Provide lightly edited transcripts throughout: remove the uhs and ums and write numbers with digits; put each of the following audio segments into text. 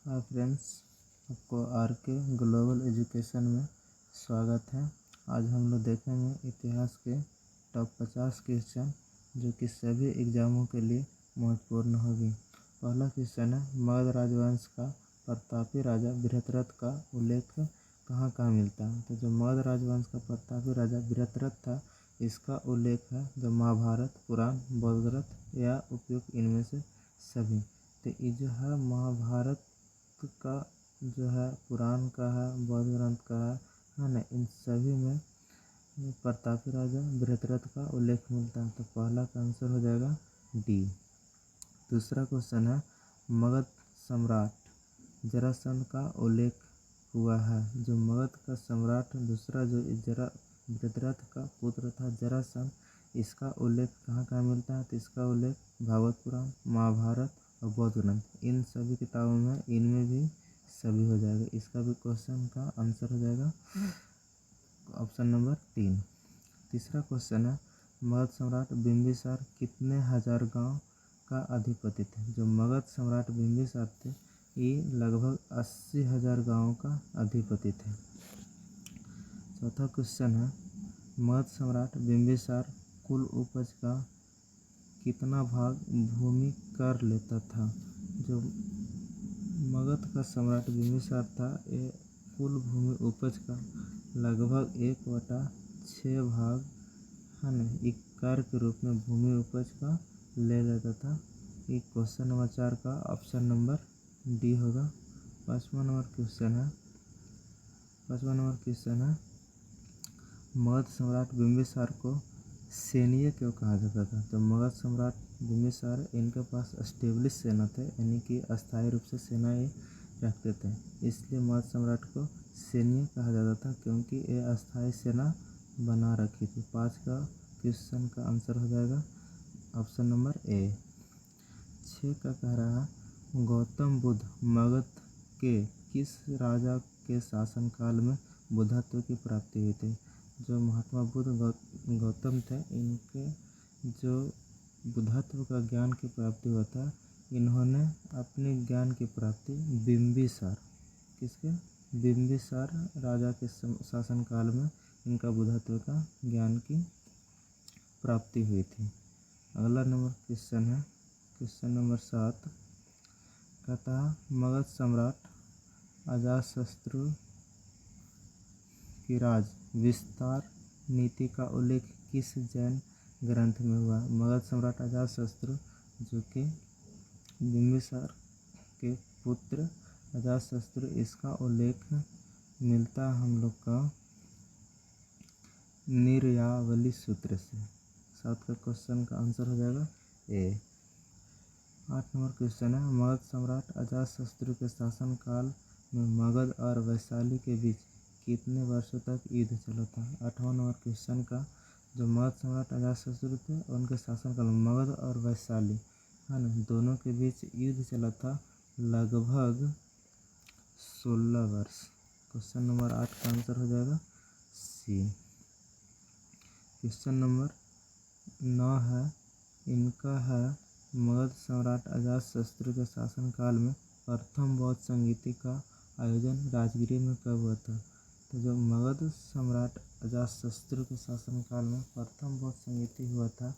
Hi friends, आपको are के global education में स्वागत है। आज हम लोग देखेंगे इतिहास के टॉप 50 क्वेश्चन जो कि सभी एग्जामों के लिए महत्वपूर्ण होगी। पहला क्वेश्चन है, मगध राजवंश का प्रतापी राजा बृहद्रथ का उल्लेख कहाँ कहाँ मिलता है। तो जो मगध राजवंश का प्रतापी राजा बृहद्रथ था, इसका उल्लेख है जो महाभारत, पुराण, बौद्ध ग्रंथ या उपयुक्त इनमें से सभी। तो ये जो है महाभारत का जो है, पुराण का है, बौद्ध ग्रंथ का है ना, इन सभी में प्रतापी राजा बृहद्रथ का उल्लेख मिलता है। तो पहला का आंसर हो जाएगा डी। दूसरा क्वेश्चन है, मगध सम्राट जरासंध का उल्लेख हुआ है। जो मगध का सम्राट दूसरा जो बृहद्रथ का पुत्र था जरासंध, इसका उल्लेख कहाँ कहाँ मिलता है। तो इसका उल्लेख भागवत पुराण, महाभारत और बौद्ध ग्रंथ, इन सभी किताबों में, इनमें भी सभी हो जाएगा। इसका भी क्वेश्चन का आंसर हो जाएगा ऑप्शन नंबर 3। तीसरा क्वेश्चन है, मगध सम्राट बिंबिसार कितने हजार गांव का अधिपति थे। जो मगध सम्राट बिंबिसार थे, ये लगभग 80,000 गांवों का अधिपति थे। चौथा क्वेश्चन है, मगध सम्राट बिंबिसार कुल उपज का कितना भाग भूमि कर लेता था। जो मगध का सम्राट बिंबिसार था, ये कुल भूमि उपज का लगभग 1/6 भाग है ना, एक कर के रूप में भूमि उपज का ले लेता था। ये क्वेश्चन नंबर 4 का ऑप्शन नंबर डी होगा। पाँचवा नंबर क्वेश्चन है, मगध सम्राट बिंबिसार को सैन्य क्यों कहा जाता था। तो मगध सम्राट बिंबिसार, इनके पास स्टेब्लिश सेना थे, यानी कि अस्थायी रूप से सेना ये रखते थे, इसलिए मगध सम्राट को सैन्य कहा जाता था, क्योंकि ये अस्थायी सेना बना रखी थी। 5 का क्वेश्चन का आंसर हो जाएगा ऑप्शन नंबर ए। 6 का कह रहा है, गौतम बुद्ध मगध के किस राजा के शासनकाल में बुद्धत्व की प्राप्ति हुई थी। जो महात्मा बुद्ध गौतम थे, इनके जो बुद्धत्व का ज्ञान की प्राप्ति हुआ था, इन्होंने अपने ज्ञान की प्राप्ति बिंबिसार राजा के शासनकाल में इनका बुद्धत्व का ज्ञान की प्राप्ति हुई थी। अगला नंबर क्वेश्चन है, क्वेश्चन नंबर 7 कहता है, मगध सम्राट अजातशत्रु की राज विस्तार नीति का उल्लेख किस जैन ग्रंथ में हुआ। मगध सम्राट अजातशत्रु जो कि बिंबिसार के पुत्र अजातशत्रु, इसका उल्लेख मिलता हम लोग का निर्यावली सूत्र से। 7 का क्वेश्चन का आंसर हो जाएगा ए। 8 नंबर क्वेश्चन है, मगध सम्राट अजातशत्रु के शासनकाल में मगध और वैशाली के बीच कितने वर्षों तक युद्ध चला था। 8वां नंबर क्वेश्चन का, जो मगध सम्राट अजातशत्रु थे, उनके शासनकाल में मगध और वैशाली है ना, दोनों के बीच युद्ध चला था लगभग 16 वर्ष। क्वेश्चन नंबर 8 का आंसर हो जाएगा सी। क्वेश्चन नंबर 9 है, इनका है, मगध सम्राट अजातशत्रु के शासनकाल में प्रथम बौद्ध संगीति का आयोजन राजगीर में कब हुआ था। तो जो मगध सम्राट अजातशत्रु के शासनकाल में प्रथम बौद्ध संगीति हुआ था,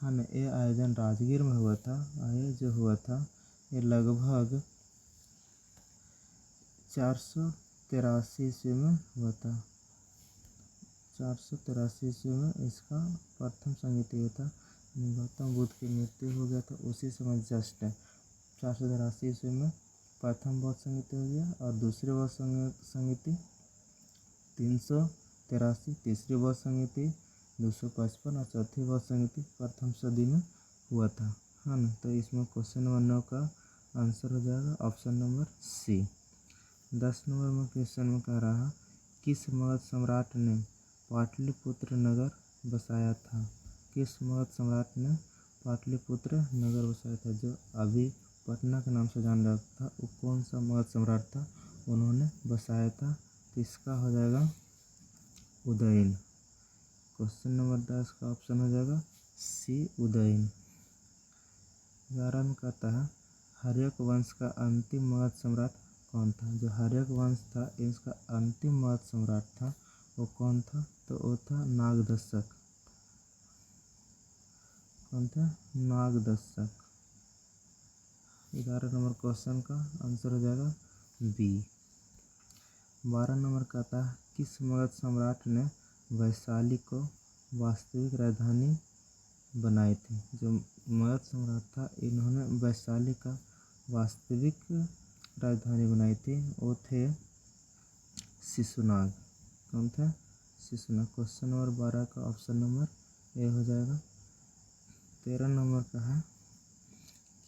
है ना, ये आयोजन राजगीर में हुआ था। ये जो हुआ था, ये लगभग 483 ईस्वी में हुआ था। 483 ईस्वी में इसका प्रथम संगीति हुआ था। गौतम बुद्ध की मृत्यु हो गया था उसी समय, जस्ट 483 ईस्वी में प्रथम बौद्ध संगीति हो गया, और दूसरी बौद्ध संगीति 383, तीसरी बौद्ध संगीति 255 और चौथी बौद्ध संगीति प्रथम सदी में हुआ था, है ना। तो इसमें क्वेश्चन नंबर 9 का आंसर हो जाएगा ऑप्शन नंबर सी। 10 नंबर में क्वेश्चन में कह रहा है, किस मगध सम्राट ने पाटलिपुत्र नगर बसाया था। किस मगध सम्राट ने पाटलिपुत्र नगर बसाया था। जो अभी पटना के नाम से जान रहा था, वो कौन सा मगध सम्राट था, उन्होंने बसाया था। तो इसका हो जाएगा उदयन। क्वेश्चन नंबर 10 का ऑप्शन हो जाएगा सी, उदयन। 11 में कहता है, हर्यक वंश का अंतिम मगध सम्राट कौन था? जो हर्यक वंश था इसका अंतिम मगध सम्राट था वो कौन था? तो वो था नागदशक। कौन था? नागदशक। 11 नंबर क्वेश्चन का आंसर हो जाएगा बी। 12 नंबर का था किस मगध सम्राट ने वैशाली को वास्तविक राजधानी बनाई थी? जो मगध सम्राट था इन्होंने वैशाली का वास्तविक राजधानी बनाई थी वो थे शिशुनाग। कौन था? शिशुनाग। क्वेश्चन नंबर 12 का ऑप्शन नंबर ए हो जाएगा। 13 नंबर का है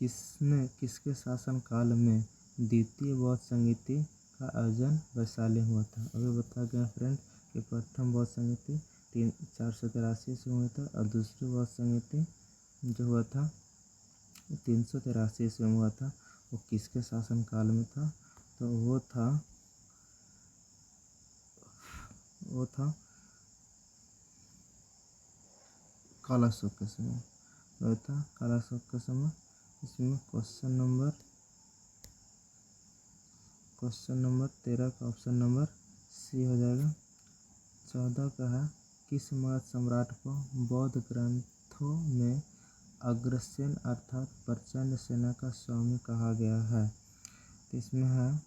किसके शासन काल में द्वितीय बौद्ध संगीति का आयोजन वैशाली हुआ था? अभी बता गया फ्रेंड कि प्रथम बौद्ध संगीति 483 ईस्वी में हुआ था और दूसरी बौद्ध संगीति जो हुआ था 383 ईस्वी में हुआ था। वो किसके शासन काल में था? तो वो था कालाशोक के समय। वो था कालाशोक के समय। इसमें क्वेश्चन नंबर 13 का ऑप्शन नंबर सी हो जाएगा। 14 का है किस मगध सम्राट को बौद्ध ग्रंथों में अग्रसेन अर्थात प्रचंड सेना का स्वामी कहा गया है? तो इसमें है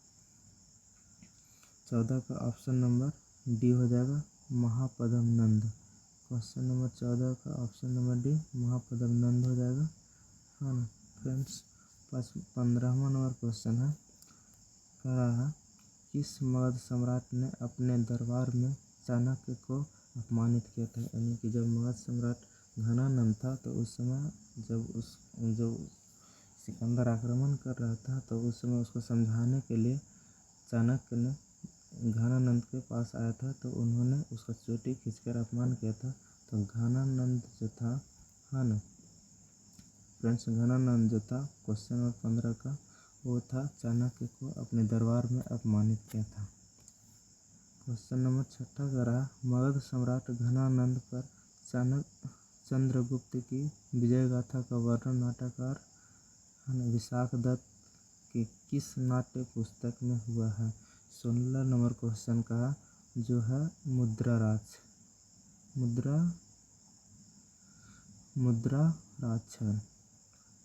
14 का ऑप्शन नंबर डी हो जाएगा महापद्म नंद। क्वेश्चन नंबर 14 का ऑप्शन नंबर डी महापद्म नंद हो जाएगा, है ना फ्रेंड्स। 15वां नंबर क्वेश्चन है कह रहा है किस मगध सम्राट ने अपने दरबार में चाणक्य को अपमानित किया था? यानी कि जब मगध सम्राट घनानंद था तो उस समय जब सिकंदर आक्रमण कर रहा था तो उस समय उसको समझाने के लिए चाणक्य ने घनानंद के पास आया था तो उन्होंने उसका चोटी खींचकर अपमान किया था। तो घनानंद जो था, है ना फ्रेंड्स, घनानंद जो था क्वेश्चन नंबर 15 का वो था चाणक्य को अपने दरबार में अपमानित किया था। क्वेश्चन नंबर 6 का रहा मगध सम्राट घनानंद पर चंद्रगुप्त की विजय गाथा का वर्णन नाटककार विशाखदत्त की किस नाट्य पुस्तक में हुआ है? 16 नंबर क्वेश्चन का जो है मुद्रा राज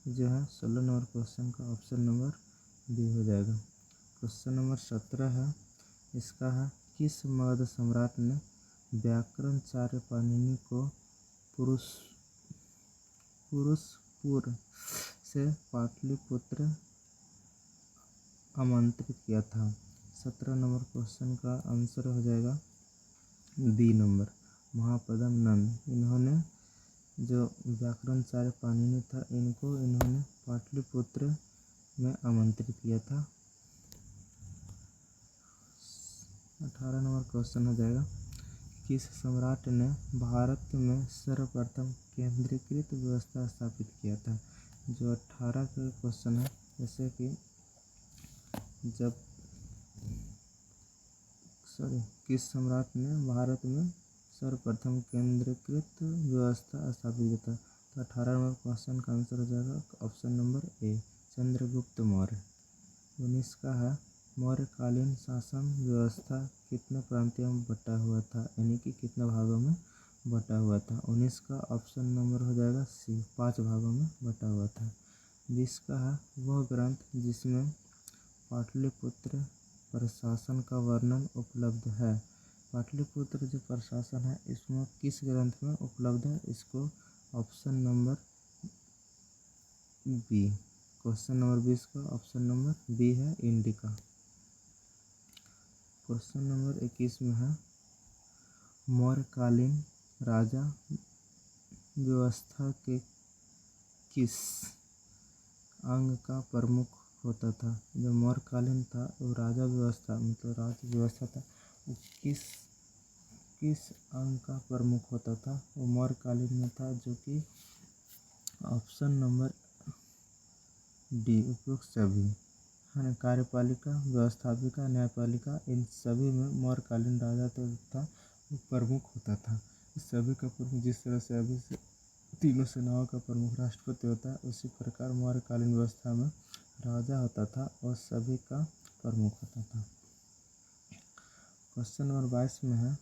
जो है 16 नंबर क्वेश्चन का ऑप्शन नंबर बी हो जाएगा। क्वेश्चन नंबर 17 है इसका है किस मगध सम्राट ने व्याकरणाचार्य पाणिनि को पुरुषपुर से पाटलिपुत्र आमंत्रित किया था? 17 नंबर क्वेश्चन का आंसर हो जाएगा बी नंबर महापद्म नंद। इन्होंने जो व्याकरणाचार्य पाणिनि था इन्होंने पाटलिपुत्र में आमंत्रित किया था। 18 नंबर क्वेश्चन हो जाएगा किस सम्राट ने भारत में सर्वप्रथम केंद्रीकृत व्यवस्था स्थापित किया था? जो 18 का क्वेश्चन है जैसे कि किस सम्राट ने भारत में सर्वप्रथम केंद्रीकृत व्यवस्था स्थापित किया था? तो 18 नंबर क्वेश्चन का आंसर हो जाएगा option number A Chandragupta Maurya. 19 का है मौर्यकालीन शासन व्यवस्था कितने प्रांतों में बटा हुआ था? यानी कि कितने भागों में बटा हुआ था? 19 का ऑप्शन नंबर हो जाएगा सी 5 भागों में बटा हुआ था। 20 का है वह ग्रंथ जिसमें पाटलिपुत्र प्रशासन का वर्णन उपलब्ध है। पाटलिपुत्र जो प्रशासन है इसमें किस ग्रंथ में उपलब्ध है? इसको option number B. Question number 20 का ऑप्शन नंबर बी है इंडिका। क्वेश्चन नंबर 21 में है मौर्यकालीन राजा व्यवस्था के किस अंग का प्रमुख होता था? जो मौर्यकालीन था वो राजा व्यवस्था मतलब राज्य व्यवस्था था वो किस अंग का प्रमुख होता था? वो मौर्यकालीन में था जो कि ऑप्शन नंबर डी उपरोक्त सभी, है ना कार्यपालिका व्यवस्थापिका न्यायपालिका इन सभी में मौर्यकालीन राजा तो था वो प्रमुख होता था। इस सभी का प्रमुख जिस तरह से अभी से तीनों सेनाओं का प्रमुख राष्ट्रपति होता है उसी प्रकार मौर्यकालीन व्यवस्था में राजा होता था और सभी का प्रमुख होता था। क्वेश्चन नंबर 22 में है,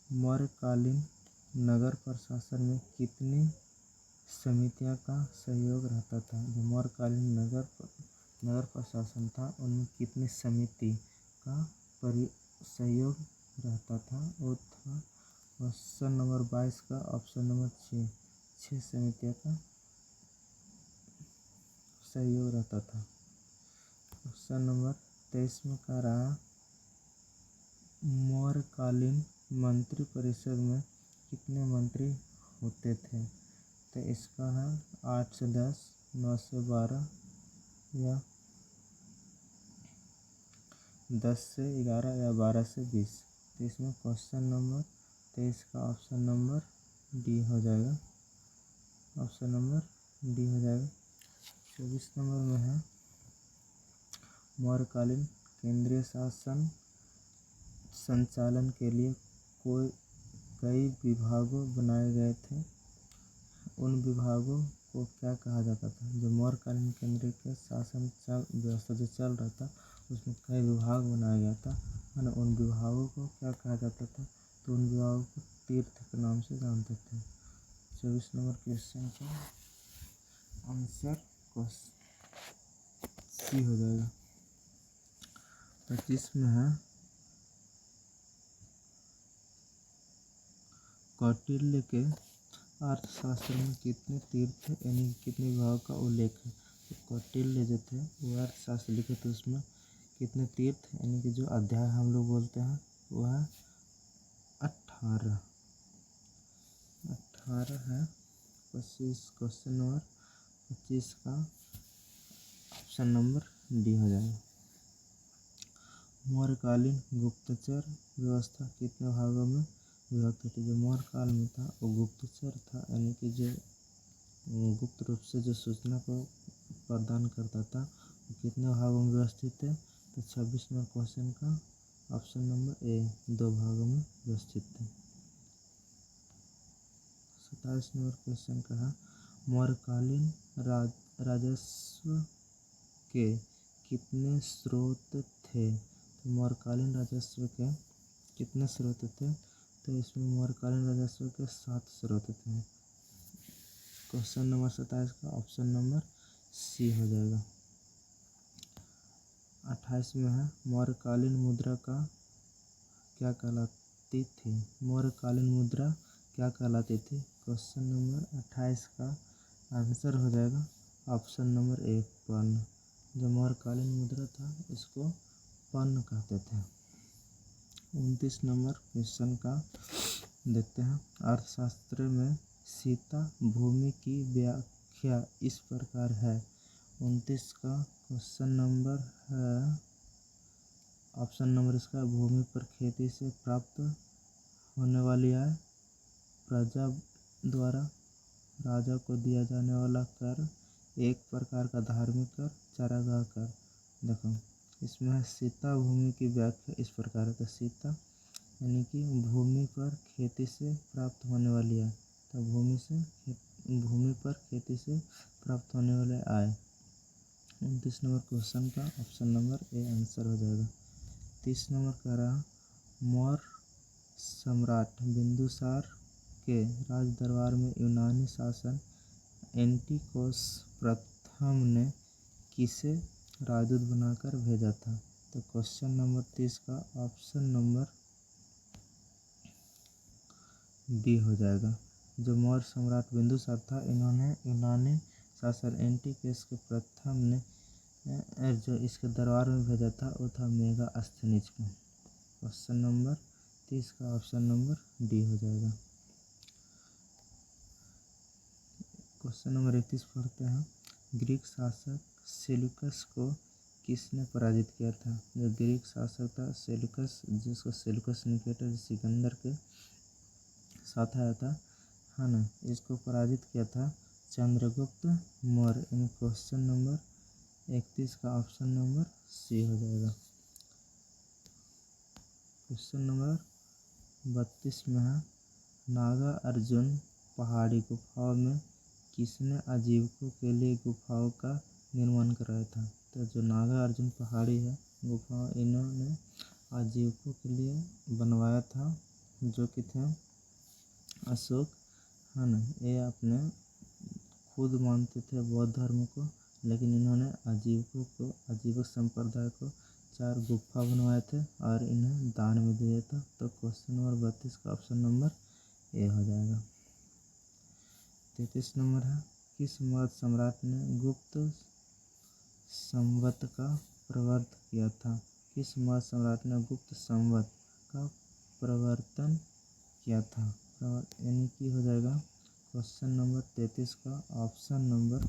मौर्यकालीन नगर प्रशासन में कितनी समितियों का सहयोग रहता था? जो मौर्यकालीन नगर प्रशासन था उनमें कितनी समिति का सहयोग रहता था? वो था क्वेश्चन नंबर 22 का ऑप्शन नंबर 6 समितियों का सहयोग रहता था। क्वेश्चन नंबर 23 में कह रहा, मौर्यकालीन मंत्री परिषद में कितने मंत्री होते थे? तो इसका है 8 से 10, 9 से 12 या 10 से 11 या 12 से 20। तो इसमें क्वेश्चन नंबर 23 का ऑप्शन नंबर डी हो जाएगा। ऑप्शन नंबर डी हो जाएगा। 24 नंबर में है, मौर्यकालीन केंद्रीय शासन संचालन के लिए कई विभागों बनाए गए थे। उन विभागों को क्या कहा जाता था? जो मौर्यकालीन केंद्रीय के शासन व्यवस्था जो चल रहा था उसमें कई विभाग बनाया गया था और उन विभागों को क्या कहा जाता था? तो उन विभागों को तीर्थ के नाम से जानते थे। 24 नंबर क्वेश्चन का आंसर सी हो जाएगा। 25 में है, कौटिल्य के अर्थशास्त्र में कितने तीर्थ यानी कितने विभागों का उल्लेख है? तो कौटिल्य जो थे वो अर्थशास्त्र लिखे थे, उसमें कितने तीर्थ यानी कि जो अध्याय हम लोग बोलते हैं वो है 18 है। क्वेश्चन नंबर 25 का ऑप्शन नंबर डी हो जाएगा। मौर्यकालीन गुप्तचर व्यवस्था कितने भागों में विभक्त थी? जो मौर्य काल में था वो गुप्तचर था, यानी कि जो गुप्त रूप से जो सूचना को प्रदान करता था वो कितने भागों में व्यवस्थित थे? तो 26 नंबर क्वेश्चन का ऑप्शन नंबर ए 2 भागों में व्यवस्थित थे। 27 नंबर क्वेश्चन का है, मौर्यकालीन राजस्व के कितने स्रोत थे? तो मौर्यकालीन राजस्व के कितने स्रोत थे? तो इसमें मौर्यकालीन राजस्व के 7 स्रोत थे। क्वेश्चन नंबर 27 का ऑप्शन नंबर सी हो जाएगा। 28 में है, मौर्यकालीन मुद्रा का क्या कहलाती थी? मौर्यकालीन मुद्रा क्या कहलाती थी? क्वेश्चन नंबर 28 का आंसर हो जाएगा ऑप्शन नंबर ए पन्न। जो मौर्यकालीन मुद्रा था इसको पन्न कहते थे। 29 नंबर क्वेश्चन का देखते हैं, अर्थशास्त्र में सीता भूमि की व्याख्या इस प्रकार है। 29 का क्वेश्चन नंबर है ऑप्शन नंबर इसका, भूमि पर खेती से प्राप्त होने वाली आय, प्रजा द्वारा राजा को दिया जाने वाला कर, एक प्रकार का धार्मिक कर, चारागाह कर। देखो इसमें है सीता भूमि की व्याख्या इस प्रकार है। तो सीता यानी कि भूमि पर खेती से प्राप्त होने वाली आय, तो भूमि पर खेती से प्राप्त होने वाले आय। 29 नंबर क्वेश्चन का ऑप्शन नंबर ए आंसर हो जाएगा। 30 नंबर कह रहा, मौर्य सम्राट बिंदुसार के राज दरबार में यूनानी शासक एंटिओकस प्रथम ने किसे राजदूत बनाकर भेजा था? तो क्वेश्चन नंबर 30 का ऑप्शन नंबर डी हो जाएगा। जो मौर्य सम्राट बिंदुसार था इन्होंने यूनानी शासक एंटिओकस के प्रथम ने जो इसके दरबार में भेजा था वो था मेगास्थनीज को। क्वेश्चन नंबर 30 का ऑप्शन नंबर डी हो जाएगा। क्वेश्चन नंबर 31 पढ़ते हैं, ग्रीक शासक सेल्यूकस को किसने पराजित किया था? जो ग्रीक शासक था सेल्यूकस, जिसको सेल्यूकस निकेटर सिकंदर के साथ आया था, है ना, इसको पराजित किया था चंद्रगुप्त मौर्य। क्वेश्चन नंबर 31 का ऑप्शन नंबर सी हो जाएगा। क्वेश्चन नंबर 32 में है, नागा अर्जुन पहाड़ी गुफाओं में किसने आजीविकों के लिए गुफाओं का निर्माण कराया था? तो जो नागार्जुन पहाड़ी है गुफा इन्होंने आजीविकों के लिए बनवाया था, जो कि थे अशोक, है ना। ये अपने खुद मानते थे बौद्ध धर्म को, लेकिन इन्होंने आजीविक संप्रदाय को 4 गुफा बनवाए थे और इन्हें दान में दिया था। तो क्वेश्चन नंबर 32 का ऑप्शन नंबर ए हो जाएगा। 33 नंबर है, किस मौर्य सम्राट ने गुप्त संवत का प्रवर्तन किया था? किस मौर्य सम्राट ने गुप्त संवत का प्रवर्तन किया था? यानी कि हो जाएगा क्वेश्चन नंबर 33 का ऑप्शन नंबर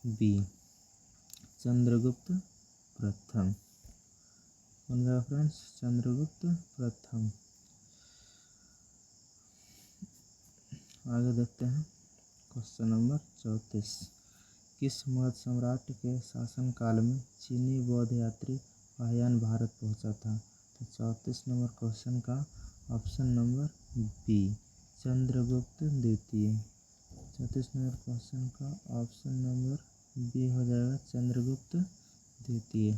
बी, चंद्रगुप्त प्रथम। कौन जाएगा फ्रेंड्स? चंद्रगुप्त प्रथम। आगे देखते हैं क्वेश्चन नंबर 34, किस मौर्य सम्राट के शासनकाल में चीनी बौद्ध यात्री फाहियान भारत पहुंचा था? तो 34 नंबर क्वेश्चन का ऑप्शन नंबर बी, चंद्रगुप्त द्वितीय। 34 नंबर क्वेश्चन का ऑप्शन नंबर बी हो जाएगा चंद्रगुप्त द्वितीय।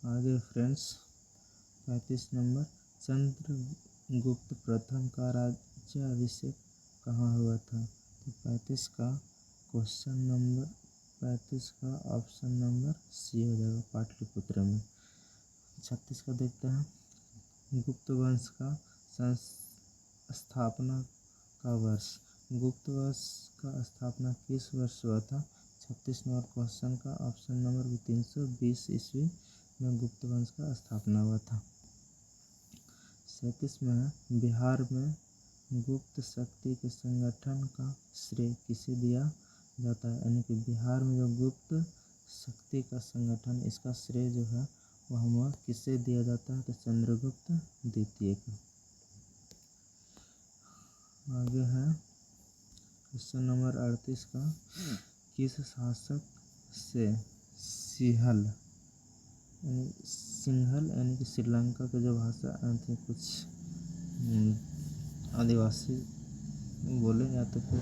आगे फ्रेंड्स 35 नंबर, चंद्रगुप्त प्रथम का राज्याभिषेक कहाँ हुआ था? तो 35 का क्वेश्चन नंबर 35 का ऑप्शन नंबर सी हो जाएगा पाटलिपुत्र में। 36 का देखते हैं, गुप्त वंश का स्थापना का वर्ष। गुप्त वंश का स्थापना किस वर्ष हुआ था? 36 नंबर क्वेश्चन का ऑप्शन नंबर 320 ईस्वी में गुप्त वंश का स्थापना हुआ था। 37 में है, बिहार में गुप्त शक्ति के संगठन का श्रेय किसे दिया जाता है? यानी कि बिहार में जो गुप्त शक्ति का संगठन, इसका श्रेय जो है वह किसे दिया जाता है? तो चंद्रगुप्त द्वितीय को। आगे है क्वेश्चन नंबर 38 का, किस शासक से सिंहल यानी कि श्रीलंका के जो भाषा थे कुछ आदिवासी बोले, या तो फिर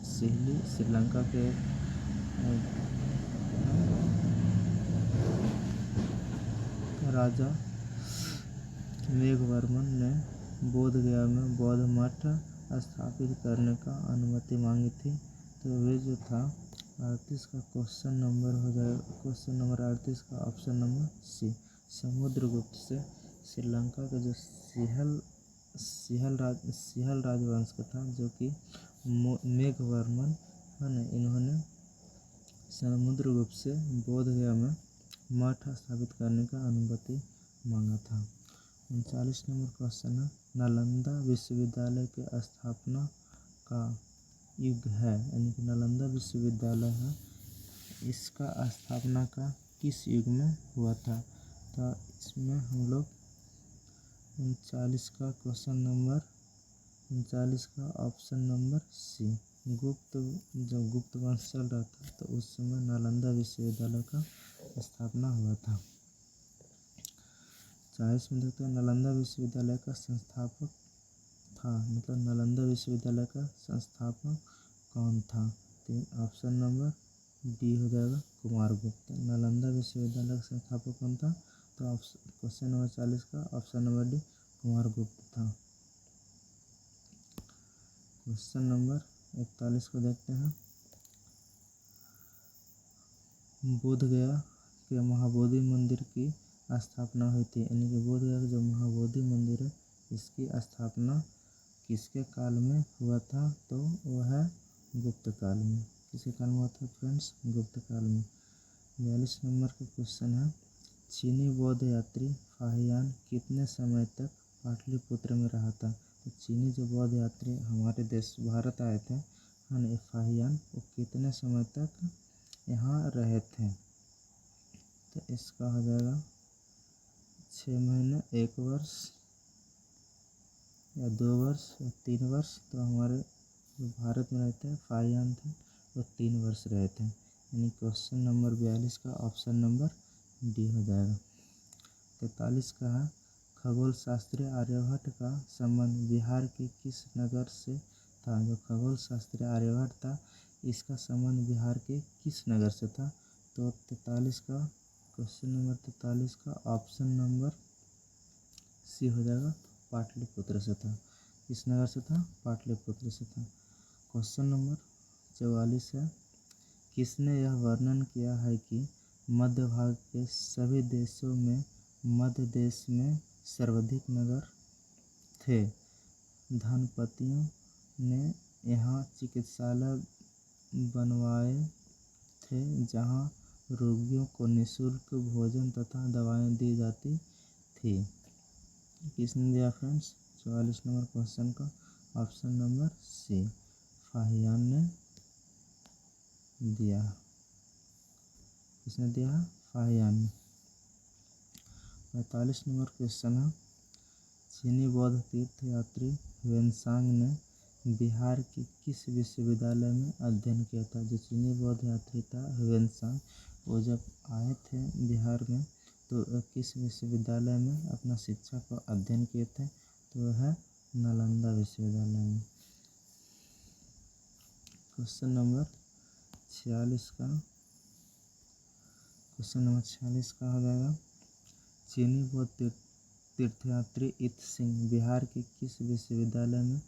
सिहली श्रीलंका के राजा मेघवर्मन ने बोध गया में बौद्ध मठ स्थापित करने का अनुमति मांगी थी। तो वे जो था 38 का क्वेश्चन नंबर हो जाएगा, क्वेश्चन नंबर 38 का ऑप्शन नंबर सी, समुद्रगुप्त से श्रीलंका का जो सिहल राजवंश का था, जो कि मेघवर्मन है ना, इन्होंने समुद्रगुप्त से बोध गया में मठ स्थापित करने का अनुमति मांगा था। 39 नंबर क्वेश्चन है, नालंदा विश्वविद्यालय के स्थापना का युग है, यानी कि नालंदा विश्वविद्यालय है, इसका स्थापना का किस युग में हुआ था? तो इसमें हम लोग 39 का क्वेश्चन नंबर 39 का ऑप्शन नंबर सी, जब गुप्त वंश चल रहा था तो उस समय नालंदा विश्वविद्यालय का स्थापना हुआ था। 40 में देखते हैं, नालंदा विश्वविद्यालय का संस्थापक था, मतलब नालंदा विश्वविद्यालय का संस्थापक कौन था? ऑप्शन नंबर डी हो जाएगा कुमारगुप्त। नालंदा विश्वविद्यालय का संस्थापक कौन था? तो क्वेश्चन नंबर 40 का ऑप्शन नंबर डी कुमारगुप्त था। क्वेश्चन नंबर 41 को देखते हैं, बोध गया के महाबोधि मंदिर की स्थापना हुई थी, यानी कि बोध गया का जो महाबोधि मंदिर है इसकी स्थापना किसके काल में हुआ था? तो वह है गुप्त काल में। किसके काल में हुआ था फ्रेंड्स? गुप्त काल में। 42 नंबर का क्वेश्चन है, चीनी बौद्ध यात्री फाहियान कितने समय तक पाटलिपुत्र में रहा था? तो चीनी जो बौद्ध यात्री हमारे देश भारत आए थे है ना, फाहियान, वो कितने समय तक यहाँ रहे थे? तो इसका हो जाएगा 6 महीने, 1 वर्ष या 2 वर्ष या 3 वर्ष। तो हमारे जो भारत में रहते हैं फाहियान थे वो 3 वर्ष रहे थे, यानी क्वेश्चन नंबर 42 का ऑप्शन नंबर डी हो जाएगा। 43 का है, खगोल शास्त्री आर्यभट्ट का संबंध बिहार के किस नगर से था? जो खगोल शास्त्री आर्यभट्ट था इसका संबंध बिहार के किस नगर से था? तो 43 का क्वेश्चन नंबर 43 का ऑप्शन नंबर सी हो जाएगा, पाटलिपुत्र से था। किस नगर से था? पाटलिपुत्र से था। क्वेश्चन नंबर 44 है, किसने यह वर्णन किया है कि मध्य भाग के सभी देशों में मध्य देश में सर्वाधिक नगर थे? धनपतियों ने यहाँ चिकित्सालय बनवाए थे जहाँ रोगियों को निःशुल्क भोजन तथा दवाएं दी जाती थी। किसने दिया फ्रेंड्स? 44 नंबर क्वेश्चन का ऑप्शन नंबर सी, फाहियान ने दिया। किसने दिया? फाहियान ने। 45 नंबर क्वेश्चन है, चीनी बौद्ध तीर्थयात्री ह्वेनसांग ने बिहार के किस विश्वविद्यालय में अध्ययन किया था? जो चीनी बौद्ध यात्री था ह्वेनसांग, वो जब आए थे बिहार में तो किस विश्वविद्यालय में अपना शिक्षा को अध्ययन किए थे? तो वह है नालंदा विश्वविद्यालय में। क्वेश्चन नंबर 46 का हो जाएगा, चीनी बौद्ध तीर्थयात्री इत सिंह बिहार के किस विश्वविद्यालय में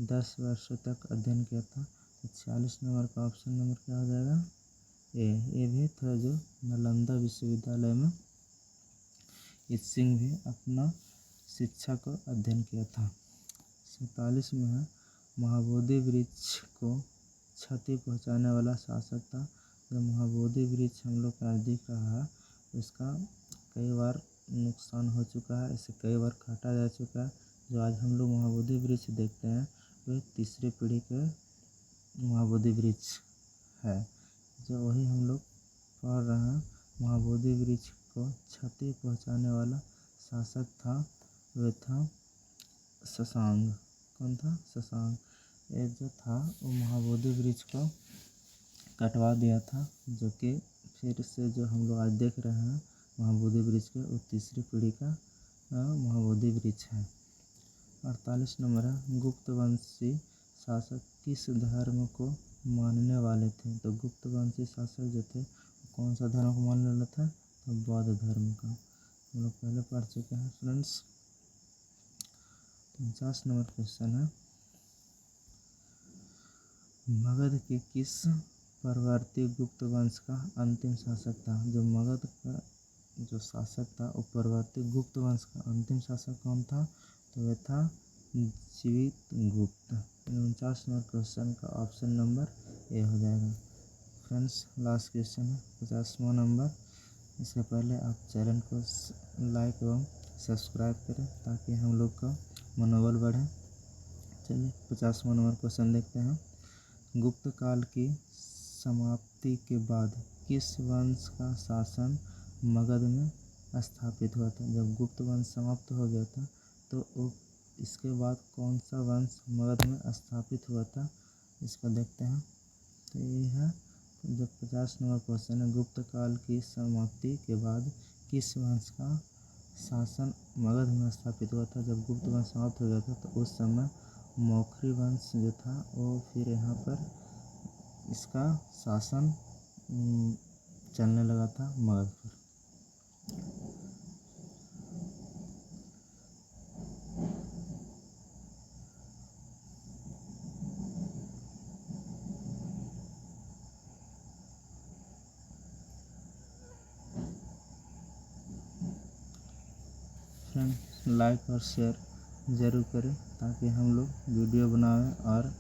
10 वर्षों तक अध्ययन किया था? तो 46 नंबर का ऑप्शन नंबर क्या हो जाएगा? ए भी था, जो नालंदा विश्वविद्यालय में इत सिंह भी अपना शिक्षा को अध्ययन किया था। 47 में है, महाबोधि वृक्ष को क्षति पहुंचाने वाला शासक था। जब महाबोधि वृक्ष हम लोग का नजदीक रहा है, इसका कई बार नुकसान हो चुका है, इसे कई बार काटा जा चुका है। जो आज हम लोग महाबोधि वृक्ष देखते हैं वे तीसरी पीढ़ी के महाबोधि वृक्ष है। जो वही हम लोग पढ़ रहे हैं, महाबोधि वृक्ष को क्षति पहुंचाने वाला शासक था, वह था शशांक। कौन था? शशांक। ये जो था वो महाबोधि वृक्ष को कटवा दिया था, जो कि फिर से जो हम लोग आज देख रहे हैं महाबोधि वृक्ष के, वो तीसरी पीढ़ी का महाबोधि वृक्ष है। 48 नंबर है, गुप्तवंशी शासक किस धर्म को मानने वाले थे? तो गुप्तवंशी शासक जो थे कौन सा धर्म को मानने वाला था? तो बौद्ध धर्म का। हम लोग पहले पढ़ चुके हैं फ्रेंड्स। 50 नंबर क्वेश्चन है, मगध के किस परवर्ती गुप्त वंश का अंतिम शासक था? जो मगध का जो शासक था वो परवर्ती गुप्त वंश का अंतिम शासक कौन था? तो वह था जीवितगुप्त। 49 नंबर क्वेश्चन का ऑप्शन नंबर ए हो जाएगा। फ्रेंड्स लास्ट क्वेश्चन है 50वां नंबर। इससे पहले आप चैनल को लाइक एवं सब्सक्राइब करें ताकि हम लोग का मनोबल बढ़े। चलिए 50वां नंबर क्वेश्चन देखते हैं। गुप्त काल की समाप्ति के बाद किस वंश का शासन मगध में स्थापित हुआ था? जब गुप्त वंश समाप्त हो गया था तो इसके बाद कौन सा वंश मगध में स्थापित हुआ था, इसको देखते हैं। तो ये है जब 50 नंबर क्वेश्चन है, गुप्त काल की समाप्ति के बाद किस वंश का शासन मगध में स्थापित हुआ था? जब गुप्त वंश समाप्त हो गया था तो उस समय मौखरी वंश जो था वो फिर यहाँ पर इसका शासन चलने लगा था मगध पर। फ्रेंड्स लाइक और शेयर ज़रूर करें ताकि हम लोग वीडियो बनाएं और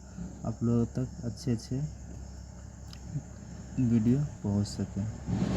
आप लोगों तक अच्छे वीडियो पहुंच सकें।